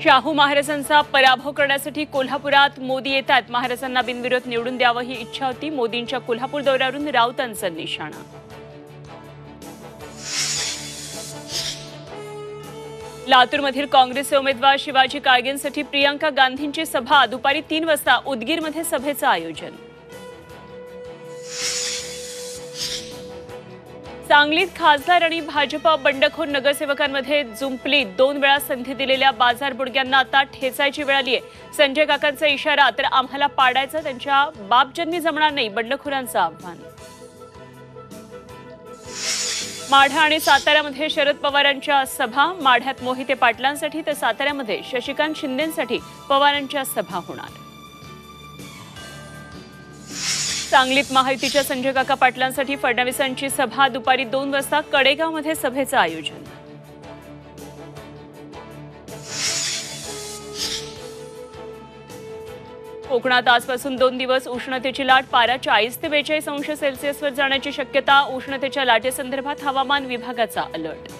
शाहू महाराजांचा पराभव करण्यासाठी कोल्हापुरात मोदी येतात। महाराजांना बिनविरोध निवडून द्यावं ही इच्छा होती। मोदींच्या कोल्हापूर दौऱ्यावरून राऊतांचा निशाणा। लातूरमधील काँग्रेसचे उमेदवार शिवाजी काळगेंसाठी प्रियंका गांधींची सभा। दुपारी 3 वाजता उदगीरमध्ये सभेचं आयोजन। सांगलीत खासदार आणि भाजप बंडखोर नगरसेवकांमध्ये जुंपली। 2 वेळा संधी दिलेल्या बाजारबुडग्यांना आता ठेचायची वेळ आली आहे। संजय काकांचा इशारा, तर आम्हाला पाडायचं त्यांच्या बापजन्मी जमणार नाही, बंडखोरांचं आव्हान। माढा आणि साताऱ्यामध्ये शरद पवारांच्या सभा। माढ्यात मोहिते पाटलांसाठी तर साताऱ्यामध्ये शशिकांत शिंदेंसाठी पवारांच्या सभा होणार। सांगलीत महायुतीच्या संजय काका पाटलांसाठी फडणवीसांची सभा। दुपारी 2 वाजता कडेगावमध्ये सभेचं आयोजन। कोकणात आजपासून 2 दिवस उष्णतेची लाट। पारा 40 ते 42 अंश सेल्सिअसवर जाण्याची शक्यता। उष्णतेच्या लाटेसंदर्भात हवामान विभागाचा अलर्ट।